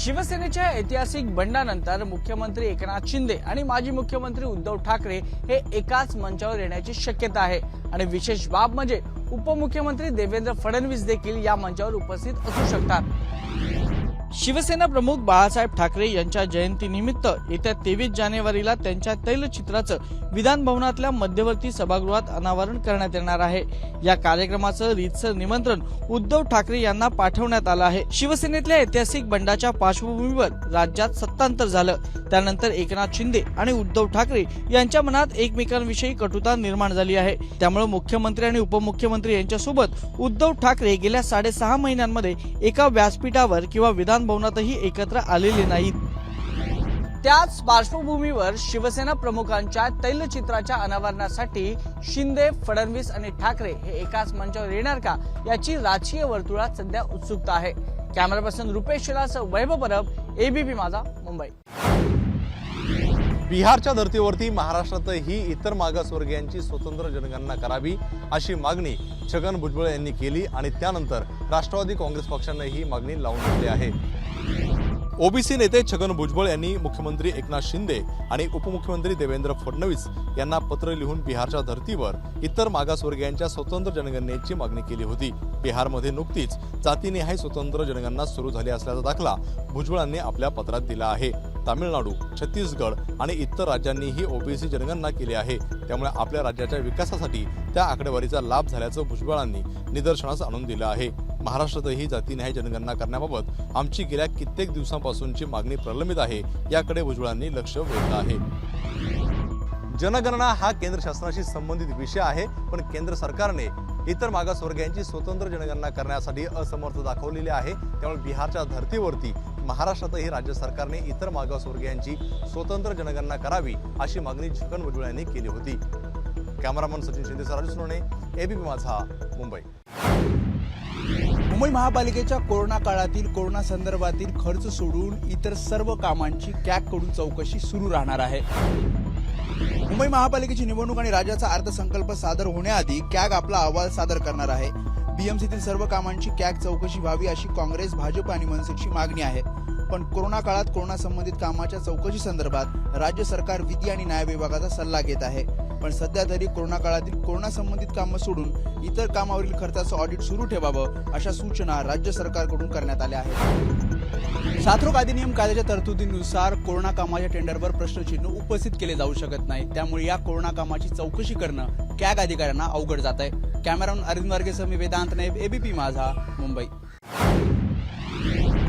शिवसेनेच्या ऐतिहासिक बंडानंतर मुख्यमंत्री एकनाथ शिंदे आणि माजी मुख्यमंत्री उद्धव ठाकरे हे एकाच मंचावर येण्याची शक्यता आहे आणि विशेष बाब म्हणजे उपमुख्यमंत्री देवेंद्र फडणवीस देखील या मंचावर उपस्थित असू शकतात। शिवसेना प्रमुख बाळासाहेब ठाकरे यांच्या जयंतीनिमित्त येत्या 23 जानेवारीला त्यांच्या तैलचित्राचं विधान भवनातल्या मध्यवर्ती सभागृहात अनावरण करण्यात येणार आहे। या कार्यक्रमाचं रीतसर निमंत्रण उद्धव ठाकरे यांना पाठवण्यात आलं आहे। शिवसेनेतल्या ऐतिहासिक बंडाच्या पार्श्वभूमीवर राज्यात सत्तांतर झालं, त्यानंतर एकनाथ शिंदे आणि उद्धव ठाकरे यांच्या मनात एकमेकांविषयी कटुता निर्माण झाली आहे। त्यामुळे मुख्यमंत्री आणि उपमुख्यमंत्री यांच्यासोबत उद्धव ठाकरे गेल्या 6.5 महिन्यांमध्ये एका व्यासपीठावर किंवा विधान भवनातही एकत्र आलेले नाहीत। त्याच पार्श्वभूमीवर शिवसेना प्रमुखांच्या तैलचित्राच्या अनावरणासाठी शिंदे, फडणवीस आणि ठाकरे हे एकाच मंचावर येणार का याची राजकीय वर्तुळात सध्या उत्सुकता आहे। कॅमेरा पर्सन रुपेश शेलासह वैभव परब, एबीपी माझा, मुंबई। बिहारच्या धर्तीवरती महाराष्ट्रातही इतर मागासवर्गीयांची स्वतंत्र जनगणना करावी अशी मागणी छगन भुजबळ यांनी केली आणि त्यानंतर राष्ट्रवादी काँग्रेस पक्षाने ही मागणी लावून धरली आहे। ओबीसी नेते छगन भुजबळ यांनी मुख्यमंत्री एकनाथ शिंदे आणि उपमुख्यमंत्री देवेंद्र फडणवीस यांना पत्र लिहून बिहारच्या धर्तीवर इतर मागासवर्गीयांच्या स्वतंत्र जनगणनेची मागणी केली होती। बिहारमध्ये नुकतीच जातीनिहाय स्वतंत्र जनगणना सुरू झाली असल्याचा दाखला भुजबळांनी आपल्या पत्रात दिला आहे। तामिळनाडू, छत्तीसगड आणि इतर राज्यांनीही ओबीसी जनगणना केली आहे, त्यामुळे आपल्या राज्याच्या विकासासाठी त्या आकडेवारीचा लाभ झाल्याचं भुजबळांनी निदर्शनास आणून दिलं आहे। महाराष्ट्रातही जातीनिहाय जनगणना करण्याबाबत आमची गेल्या कित्येक दिवसांपासूनची मागणी प्रलंबित आहे, याकडे भुजबळांनी लक्ष वेधलं आहे। जनगणना हा केंद्र शासनाशी संबंधित विषय आहे, पण केंद्र सरकारने इतर मागासवर्गीयांची स्वतंत्र जनगणना करण्यासाठी असमर्थ दाखवलेले आहे। त्यामुळे बिहारच्या धर्तीवरती महाराष्ट्रातही राज्य सरकारने इतर मागासवर्गीयांची स्वतंत्र जनगणना करावी अशी मागणी छगन भुजबळ यांनी केली होती। कॅमेरामन सचिन शिंदेसह राजू सोनवणे, एबीपी माझा, मुंबई। मुंबई महापालिकेच्या कोरोना काळातील कोरोना संदर्भातील खर्च सोडून इतर सर्व कामांची कॅगकडून चौकशी सुरू राहणार आहे। मुंबई महापालिकेची निवडणूक आणि राज्याचा अर्थसंकल्प सादर होण्याआधी कॅग आपला अहवाल सादर करणार आहे। बीएमसीतील सर्व कामांची कॅग चौकशी व्हावी अशी काँग्रेस, भाजप आणि मनसेची मागणी आहे। पण कोरोना काळात कोरोना संबंधित कामाच्या चौकशी संदर्भात राज्य सरकार विधी आणि न्याय विभागाचा सल्ला घेत आहे। पण सध्या तरी कोरोना काळातील कोरोना संबंधित कामं सोडून इतर कामावरील खर्चाचं ऑडिट सुरू ठेवावं अशा सूचना राज्य सरकारकडून करण्यात आल्या आहेत। साथरोग अधिनियम कायद्याच्या तरतुदीनुसार कोरोना कामाच्या टेंडरवर प्रश्नचिन्ह उपस्थित केले जाऊ शकत नाही, त्यामुळे या कोरोना कामाची चौकशी करणं कॅग अधिकाऱ्यांना अवघड जात आहे। कॅमेरामन अरविंद वर्गेसह मी वेदांत नाईब, एबीपी माझा, मुंबई।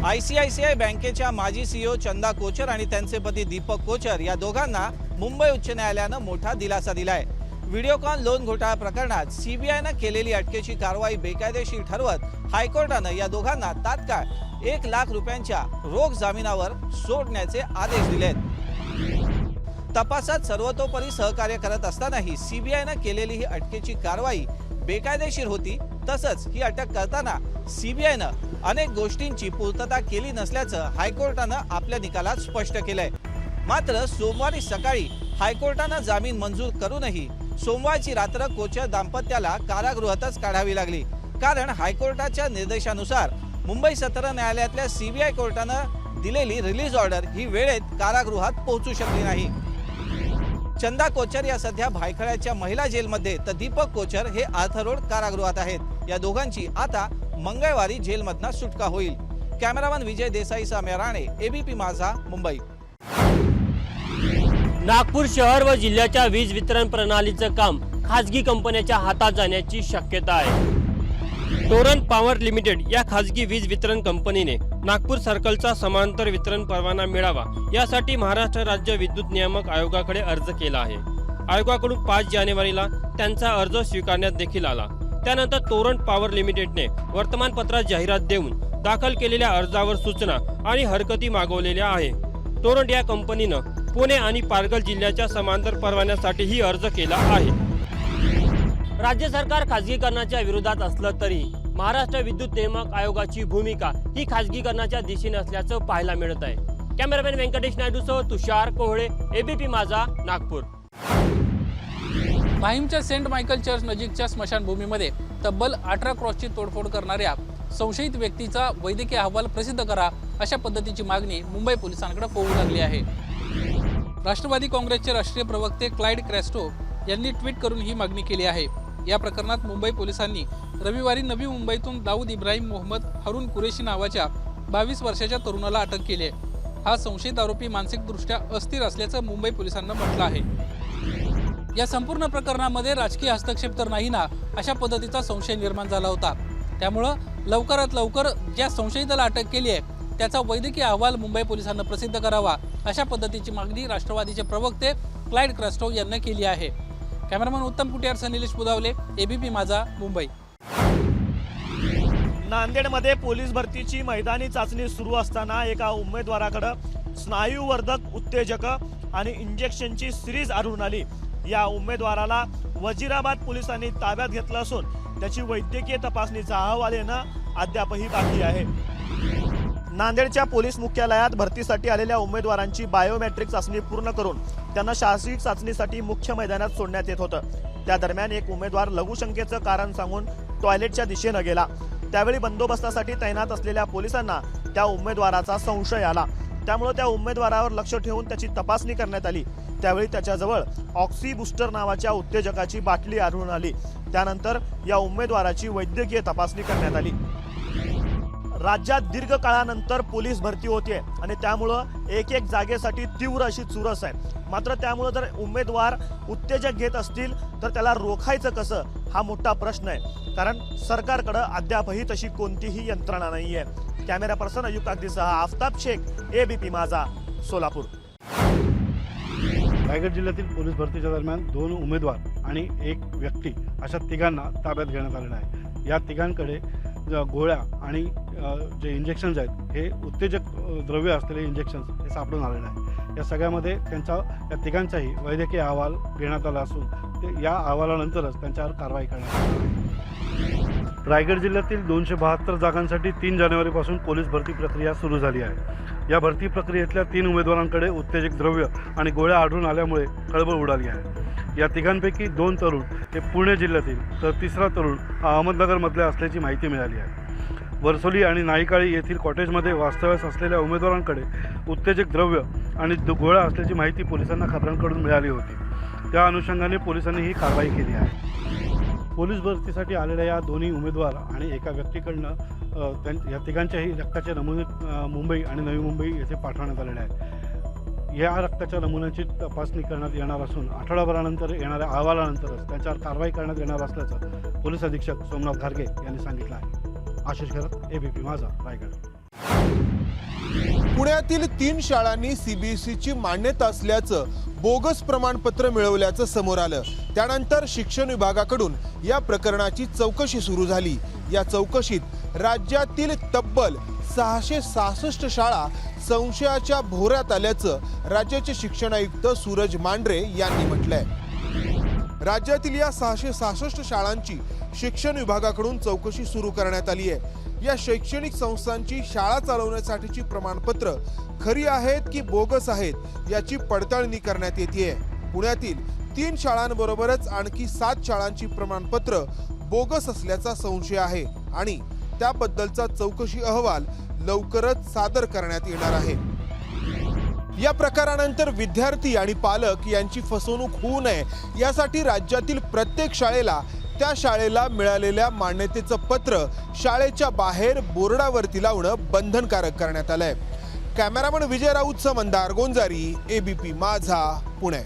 आयसीआयसीआय बँकेच्या माजी सीईओ चंदा कोचर आणि त्यांचे पती दीपक कोचर या दोघांना मुंबई उच्च न्यायालयानं मोठा दिलासा दिलाय। व्हिडिओकॉन लोन घोटाळा प्रकरणात सीबीआयनं केलेली अटकेची कारवाई बेकायदेशीर ठरवत हायकोर्टानं या दोघांना तात्काळ 1 लाख रुपयांच्या रोख जामिनावर सोडण्याचे आदेश दिलेत। तपासात सर्वतोपरी सहकार्य करत असतानाही सीबीआयनं केलेली ही अटकेची कारवाई बेकायदेशीर होती। तसंच ही अटक करताना सीबीआयनं अनेक गोष्टींची पूर्तता केली नसल्याचं हायकोर्टानं आपल्या निकालात स्पष्ट केलंय। मात्र सोमवारी सकाळी हायकोर्टानं जामीन मंजूर करूनही सोमवारची रात्र कोचर दाम्पत्याला कारागृहातच काढावी लागली, कारण हायकोर्टाच्या निर्देशानुसार मुंबई सत्र न्यायालयातल्या सीबीआय कोर्टानं दिलेली रिलीज ऑर्डर ही वेळेत कारागृहात पोहोचू शकली नाही। चंदा कोचर या सध्या भायखळ्याच्या महिला जेलमध्ये, तर दीपक कोचर हे आर्थरोड कारागृहात आहेत। या दोघांची आता मंगळवारी जेलमधनं सुटका होईल। कॅमेरामन विजय देसाई साम्या राणे, एबीपी माझा, मुंबई। नागपूर शहर व जिल्ह्याच्या वीज वितरण प्रणालीचं काम खासगी कंपन्यांच्या हातात जाण्याची शक्यता आहे। टोरंट पॉवर लिमिटेड या खासगी वीज वितरण कंपनीने नागपूर सर्कलचा समांतर वितरण परवाना मिळावा यासाठी महाराष्ट्र राज्य विद्युत नियामक आयोगाकडे अर्ज केला आहे। आयोगाकडून 5 जानेवारीला त्यांचा अर्ज स्वीकारण्यात देखील आला। त्यानंतर टोरंट पॉवर लिमिटेडने वर्तमानपत्रात जाहिरात देऊन दाखल केलेल्या अर्जावर सूचना आणि हरकती मागवलेल्या आहे। टोरंट या कंपनीनं पुणे आणि पालघर जिल्ह्याच्या समांतर परवान्यासाठीही अर्ज केला आहे। राज्य सरकार खासगीकरणाच्या विरोधात असलं तरी महाराष्ट्र विद्युत नियामक आयोगाची भूमिका ही खासगीकरणाच्या दिशेने असल्याचं पाहायला मिळत आहे। कॅमेरामॅन व्यंकटेश नायडूसह तुषार कोहळे, एबीपी माझा, नागपूर। माहीमच्या सेंट मायकल चर्च नजीकच्या स्मशानभूमीमध्ये तब्बल 18 क्रॉसची तोडफोड करणाऱ्या संशयित व्यक्तीचा वैद्यकीय अहवाल प्रसिद्ध करा अशा पद्धतीची मागणी मुंबई पोलिसांकडे होऊ लागली आहे। राष्ट्रवादी काँग्रेसचे राष्ट्रीय प्रवक्ते क्लाइड क्रॅस्टो यांनी ट्विट करून ही मागणी केली आहे। या प्रकरणात मुंबई पोलिसांनी रविवारी नवी मुंबईतून दाऊद इब्राहिम मोहम्मद हारून कुरेशी नावाच्या 22 वर्षाच्या तरुणाला अटक केली आहे। हा संशयित आरोपी मानसिकदृष्ट्या अस्थिर असल्याचं मुंबई पोलिसांना म्हटलं आहे। या संपूर्ण प्रकरणामध्ये राजकीय हस्तक्षेप तर नाही ना, अशा पद्धतीचा संशय निर्माण झाला होता। त्यामुळं लवकरात लवकर ज्या संशयिताला अटक केली आहे त्याचा वैद्यकीय अहवाल मुंबई पोलिसांना प्रसिद्ध करावा, अशा पद्धतीची मागणी राष्ट्रवादीचे प्रवक्ते क्लाइड क्रॅस्टो यांनी केली आहे। कॅमेरामन उत्तम कुटियार, निलेश बुधावले, एबीपी माझा, मुंबई। नांदेडमध्ये पोलीस भरतीची मैदानी चाचणी सुरू असताना एका उमेदवाराकडे स्नायूवर्धक उत्तेजक आणि इंजेक्शनची सिरीज आढळून आली। या उमेदवाराला वजीराबाद पोलिसांनी ताब्यात घेतलं असून त्याची वैद्यकीय तपासणीचा अहवाल येणं अद्यापही बाकी आहे। नांदेडच्या पोलीस मुख्यालयात भरतीसाठी आलेल्या उमेदवारांची बायोमेट्रिक चाचणी पूर्ण करून त्यांना शारीरिक चाचणीसाठी मुख्य मैदानात सोडण्यात येत होतं। त्या दरम्यान एक उमेदवार लघुशंकेचं कारण सांगून टॉयलेटच्या दिशेनं गेला। त्यावेळी बंदोबस्तासाठी तैनात असलेल्या पोलिसांना त्या उमेदवाराचा संशय आला। त्यामुळे त्या उमेदवारावर लक्ष ठेवून त्याची तपासणी करण्यात आली। त्यावेळी त्याच्याजवळ ऑक्सी बूस्टर नावाच्या उत्तेजकाची बाटली आढळून आली। त्यानंतर या उमेदवाराची वैद्यकीय तपासणी करण्यात आली। राज्यात दीर्घ काळानंतर पोलीस भरती होते आणि त्यामुळं एक जागेसाठी तीव्र अशी चुरस आहे। मात्र त्यामुळे जर उमेदवार उत्तेजक घेत असतील तर त्याला रोखायचं कसं, हा मोठा प्रश्न आहे। कारण सरकारकडे अद्यापही तशी कोणतीही यंत्रणा नाहीये। कॅमेरा पर्सन अयुब कागदीसह आफताब शेख, एबीपी माझा, सोलापूर। रायगड जिल्ह्यातील पोलीस भरतीच्या दरम्यान 2 उमेदवार आणि 1 व्यक्ती अशा तिघांना ताब्यात घेण्यात आलेलं आहे। या तिघांकडे गोळ्या आणि जे इंजेक्शन्स आहेत हे उत्तेजक द्रव्य असलेले इंजेक्शन्स हे सापडून आलेले आहे। या सगळ्यामध्ये या तिघांचाही वैद्यकीय अहवाल घेण्यात आला असून या अहवालानंतरच त्यांच्यावर कारवाई करण्यात आली आहे। रायगड जिल्ह्यातील 272 जागांसाठी 3 जानेवारीपासून पोलीस भरती प्रक्रिया सुरू झाली आहे। या भरती प्रक्रियेतल्या 3 उमेदवारांकडे उत्तेजक द्रव्य आणि गोळ्या आढळून आल्यामुळे खळबळ उडाली आहे। या तिघांपैकी 2 तरुण हे पुणे जिल्ह्यातील तर 3रा तरुण हा अहमदनगरमधल्या असल्याची माहिती मिळाली आहे। वरसोली आणि नाईकाळी येथील कॉटेजमध्ये वास्तव्यास असलेल्या उमेदवारांकडे उत्तेजक द्रव्य आणि गोळ्या असल्याची माहिती पोलिसांना खबरांकडून मिळाली होती। त्या अनुषंगाने पोलिसांनी ही कारवाई केली आहे। पोलीस भरतीसाठी आलेल्या या दोन्ही उमेदवार आणि एका व्यक्तीकडनं या तिघांच्याही रक्ताचे नमुने मुंबई आणि नवी मुंबई येथे पाठवण्यात आलेले आहेत। या रक्ताच्या नमुन्यांची तपासणी करण्यात येणार असून आठवडाभरानंतर येणाऱ्या अहवालानंतरच त्यांच्यावर कारवाई करण्यात येणार असल्याचं पोलीस अधीक्षक सोमनाथ घारगे यांनी सांगितलं आहे। आशिष घरत, एबीपी माझा, रायगड। पुण्यातील 3 शाळांनी सीबीएसईची मान्यता असल्याचं बोगस प्रमाणपत्र मिळवल्याचं समोर आलं। त्यानंतर शिक्षण विभागाकडून या प्रकरणाची चौकशी सुरू झाली। या चौकशीत राज्यातील तब्बल 666 शाळा संशयाच्या भोवऱ्यात आल्याचं राज्याचे शिक्षण आयुक्त सूरज मांढरे यांनी म्हटलंय। राज्यातील या 666 शाळांची शिक्षण विभागाकडून चौकशी सुरू करण्यात आली आहे। या शैक्षणिक संस्थांची शाळा चालवण्यासाठीची प्रमाणपत्र खरी आहेत की बोगस आहेत याची पडताळणी करण्यात येते। पुण्यातील 3 शाळांबरोबरच आणखी 7 शाळांची प्रमाणपत्र बोगस असल्याचा संशय आहे आणि त्याबद्दलचा चौकशी अहवाल लवकरच सादर करण्यात येणार आहे। या प्रकारानंतर विद्यार्थी आणि पालक यांची फसवणूक होऊ नये यासाठी राज्यातील प्रत्येक शाळेला त्या शाळेला मिळालेल्या मान्यतेचं पत्र शाळेच्या बाहेर बोर्डावरती लावणं बंधनकारक करण्यात आलंय। कॅमेरामन विजय राऊतसह मंदार गोंजारी, एबीपी माझा, पुणे।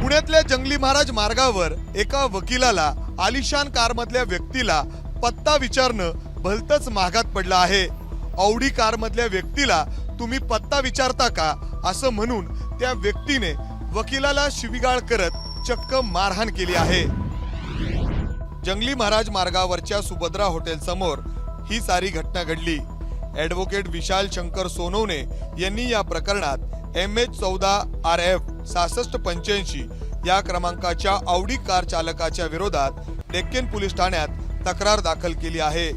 पुण्यातल्या जंगली महाराज मार्गावर एका वकिलाला आलिशान कारमधल्या व्यक्तीला पत्ता विचारणं भलतंच महागात पडलं आहे। औडी कारमधल्या व्यक्तीला तुम्ही पत्ता विचारता का असं म्हणून त्या व्यक्तीने वकिलाला शिवीगाळ करत चक्क मारहाण केली आहे। जंगली महाराज मार्गावरच्या सुभद्रा हॉटेल समोर ही सारी घटना घडली। ॲडव्होकेट विशाल शंकर सोनवणे यांनी या प्रकरणात MH14 RF 6685 या क्रमांकाच्या औडी कार चालकाच्या विरोधात डेक्कन पोलीस ठाण्यात तक्रार दाखल केली आहे।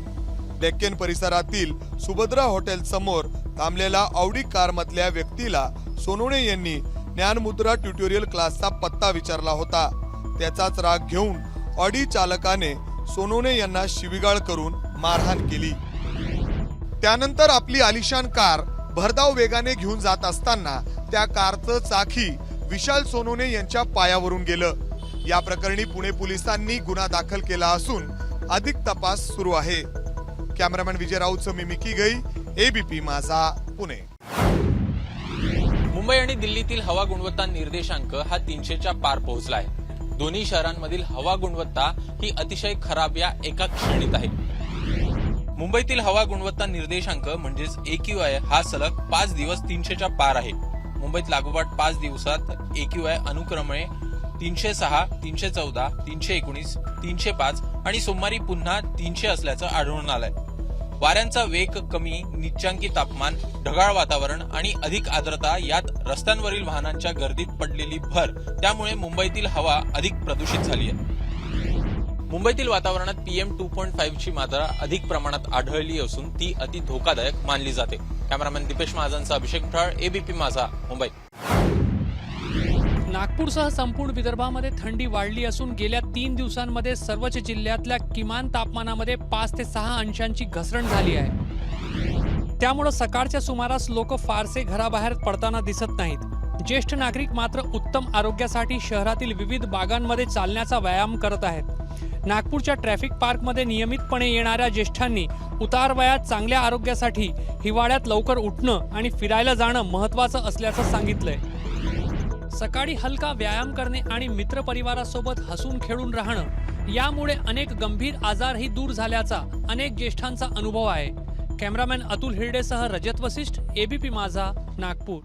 डेक्कन परिसरातील सुभद्रा हॉटेल समोर थांबलेला औडी कार मधल्या व्यक्तीला सोनवणे यांनी ज्ञानमुद्रा ट्युटोरियल क्लासचा पत्ता विचारला होता। त्याचाच राग घेऊन ऑडी चालकाने सोनवणे यांना शिवीगाळ करून मारहाण केली। त्यानंतर आपली आलिशान कार भरधाव वेगाने घेऊन जात असताना त्या कारचं चाकी विशाल सोनोने यांच्या पायावरून गेलं। या प्रकरणी पुणे पोलिसांनी गुन्हा दाखल केला असून अधिक तपास सुरू आहे। कॅमेरामॅन विजय राऊतसह मी मिकी गई, एबीपी माझा, पुणे। मुंबई आणि दिल्लीतील हवा गुणवत्ता निर्देशांक हा 300च्या पार पोहोचला आहे। दोन्ही शहरांमधील हवा गुणवत्ता ही अतिशय खराब या एका श्रेणीत आहे। मुंबईतील हवा गुणवत्ता निर्देशांक म्हणजेच AQI हा सलग 5 दिवस 300च्या पार आहे। मुंबईत लागोपाठ 5 दिवसात AQI अनुक्रमे 306, 314, 319, 305 आणि सोमवारी पुन्हा 300 असल्याचं आढळून आलंय। वाऱ्यांचा वेग कमी, निचांकी तापमान, ढगाळ वातावरण आणि अधिक आर्द्रता यात रस्त्यांवरील वाहनांच्या गर्दीत पडलेली भर त्यामुळे मुंबईतील हवा अधिक प्रदूषित झाली आहे। मुंबईतील वातावरणात PM 2.5 ची मात्रा अधिक प्रमाणात आढळली असून ती अति धोकादायक मानली जाते। कॅमेरामॅन दीपेश महाजनचा अभिषेक ठाळ, एबीपी माझा, मुंबई। नागपूरसह संपूर्ण विदर्भामध्ये थंडी वाढली असून गेल्या 3 दिवसांमध्ये सर्वच जिल्ह्यातल्या किमान तापमानामध्ये 5 ते 6 अंशांची घसरण झाली आहे। त्यामुळे सकाळच्या सुमारास लोक फारसे घराबाहेर पडताना दिसत नाहीत। ज्येष्ठ नागरिक मात्र उत्तम आरोग्यासाठी शहरातील विविध बागांमध्ये चालण्याचा व्यायाम करत आहेत। नागपूरच्या ट्रॅफिक पार्कमध्ये नियमितपणे येणाऱ्या ज्येष्ठांनी उतार वयात चांगल्या आरोग्यासाठी हिवाळ्यात लवकर उठणं आणि फिरायला जाणं महत्त्वाचं असल्याचं सांगितलंय। सकाळी हलका व्यायाम करणे आणि मित्रपरिवारासोबत हसून खेळून राहणं यामुळे अनेक गंभीर आजारही दूर झाल्याचा अनेक ज्येष्ठांचा अनुभव आहे। कॅमेरामॅन अतुल हिरडेसह रजत वसिष्ठ, एबीपी माझा, नागपूर।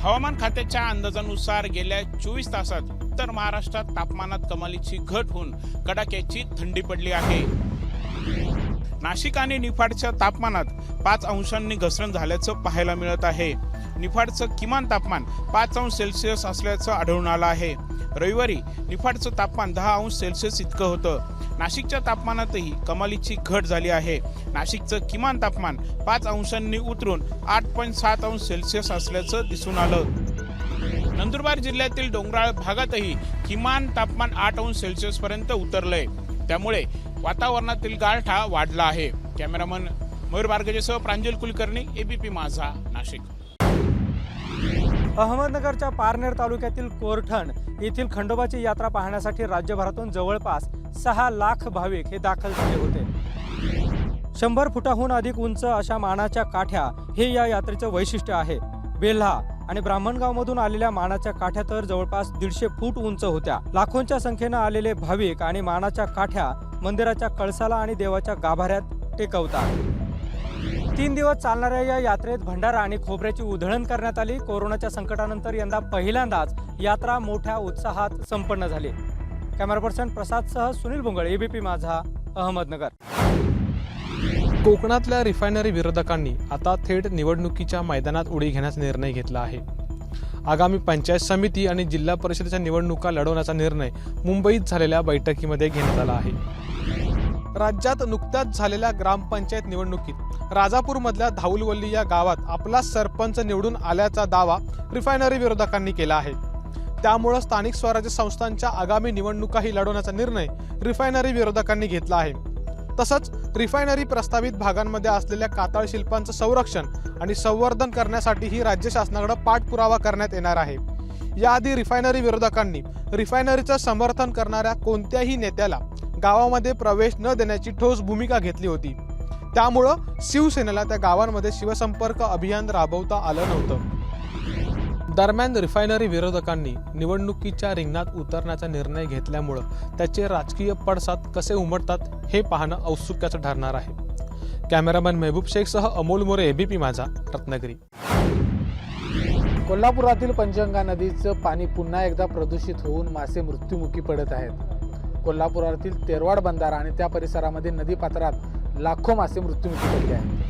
हवामान खात्याच्या अंदाजानुसार गेल्या 24 तासात उत्तर महाराष्ट्रात तापमानात कमालीची घट होऊन कडाक्याची थंडी पडली आहे। नाशिक आणि निफाडच्या तापमानात 5 अंशांनी घसरण झाल्याचं पाहायला मिळत आहे। निफाडचं किमान तापमान 5 अंश सेल्सिअस असल्याचं आढळून आलं आहे। रविवारी निफाडचं तापमान 10 अंश सेल्सिअस इतकं होतं। नाशिकच्या तापमानातही कमालीची घट झाली आहे। नाशिकचं किमान तापमान 5 अंशांनी उतरून 8.7 अंश सेल्सिअस असल्याचं दिसून आलं। नंदुरबार जिल्ह्यातील डोंगराळ भागातही किमान तापमान 8 अंश सेल्सिअस पर्यंत उतरलंय। त्यामुळे वातावरणातील गारठा वाढला आहे। कॅमेरामन मयूर बारगजेसह प्रांजल कुलकर्णी, एबीपी माझा, नाशिक। अहमदनगरच्या पारनेर तालुक्यातील कोरठण येथील खंडोबाची यात्रा पाहण्यासाठी राज्यभरातून जवळपास 6 लाख भाविक हे दाखल झाले होते। 100 फुटाहून अधिक उंच अशा मानाच्या काठ्या हे या यात्रेचं वैशिष्ट्य आहे। बेल्हा आणि ब्राह्मणगावमधून आलेल्या मानाच्या काठ्या तर जवळपास 150 फूट उंच होत्या। लाखोंच्या संख्येनं आलेले भाविक आणि मानाच्या काठ्या मंदिराच्या कळसाला आणि देवाच्या गाभाऱ्यात टेकवतात। 3 दिवस चालणाऱ्या या यात्रेत भंडारा आणि खोबऱ्याची उधळण करण्यात आली। कोरोनाच्या संकटानंतर यंदा पहिल्यांदाच यात्रा मोठ्या उत्साहात संपन्न झाली। कॅमेरा पर्सन प्रसादसह सुनील भुंगळ, एबीपी माझा, अहमदनगर। कोकणातल्या रिफायनरी विरोधकांनी आता थेट निवडणुकीच्या मैदानात उडी घेण्याचा निर्णय घेतला आहे। आगामी पंचायत समिती आणि जिल्हा परिषदेच्या निवडणुका लढवण्याचा निर्णय मुंबईत झालेल्या बैठकीमध्ये घेण्यात आला आहे। राज्यात नुकत्याच झालेल्या ग्रामपंचायत निवडणुकीत राजापूरमधल्या धाऊलवल्ली या गावात आपला सरपंच निवडून आल्याचा दावा रिफायनरी विरोधकांनी केला आहे। त्यामुळे स्थानिक स्वराज्य संस्थांच्या आगामी निवडणुकाही लढवण्याचा निर्णय रिफायनरी विरोधकांनी घेतला आहे। तसंच रिफायनरी प्रस्तावित भागांमध्ये असलेल्या कातळ शिल्पांचं संरक्षण आणि संवर्धन करण्यासाठीही राज्य शासनाकडे पाठपुरावा करण्यात येणार आहे। याआधी रिफायनरी विरोधकांनी रिफायनरीचं समर्थन करणाऱ्या कोणत्याही नेत्याला गावामध्ये प्रवेश न देण्याची ठोस भूमिका घेतली होती। त्यामुळं शिवसेनेला त्या गावांमध्ये शिवसंपर्क अभियान राबवता आलं नव्हतं। दरम्यान रिफायनरी विरोधकांनी निवडणुकीच्या रिंगणात उतरण्याचा निर्णय घेतल्यामुळं त्याचे राजकीय पडसाद कसे उमटतात हे पाहणं औत्सुक्याचं ठरणार आहे। कॅमेरामॅन महबूब शेखसह अमोल मोरे, एबीपी माझा, रत्नागिरी। कोल्हापुरातील पंचगंगा नदीचं पाणी पुन्हा एकदा प्रदूषित होऊन मासे मृत्युमुखी पडत आहेत। कोल्हापुरातील तेरवाड बंधारा आणि त्या परिसरामध्ये नदीपात्रात लाखो मासे मृत्युमुखी पडले आहेत।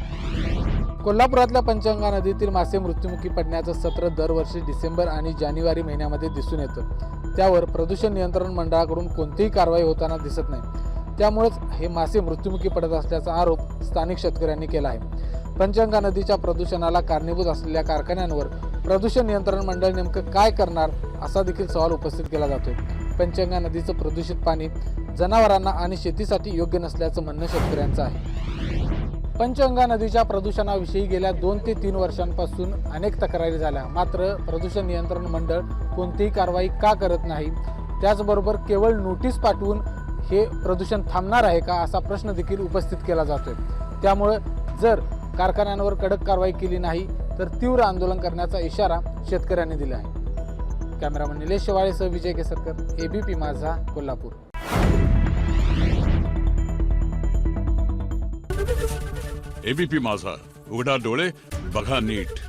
कोल्हापुरातल्या पंचगंगा नदीतील मासे मृत्युमुखी पडण्याचं सत्र दरवर्षी डिसेंबर आणि जानेवारी महिन्यामध्ये दिसून येतं। त्यावर प्रदूषण नियंत्रण मंडळाकडून कोणतीही कारवाई होताना दिसत नाही। त्यामुळेच हे मासे मृत्युमुखी पडत असल्याचा आरोप स्थानिक शेतकऱ्यांनी केला आहे। पंचगंगा नदीच्या प्रदूषणाला कारणीभूत असलेल्या कारखान्यांवर प्रदूषण नियंत्रण मंडळ नेमकं काय करणार असा देखील सवाल उपस्थित केला जातोय। पंचगंगा नदीचं प्रदूषित पाणी जनावरांना आणि शेतीसाठी योग्य नसल्याचं म्हणणं शेतकऱ्यांचं आहे। पंचगंगा नदीच्या प्रदूषणाविषयी गेल्या 2 ते 3 वर्षांपासून अनेक तक्रारी झाल्या, मात्र प्रदूषण नियंत्रण मंडळ कोणतीही कारवाई का करत नाही? त्याचबरोबर केवळ नोटीस पाठवून हे प्रदूषण थांबणार आहे का, असा प्रश्न देखील उपस्थित केला जातोय. त्यामुळे जर कारखान्यांवर कडक कारवाई केली नाही तर तीव्र आंदोलन करण्याचा इशारा शेतकऱ्यांनी दिला आहे. कॅमेरामन निलेश शेवाळेसह विजय केसरकर, एबीपी माझा, कोल्हापूर. एबीपी माझा, उघडा डोळे बघा नीट.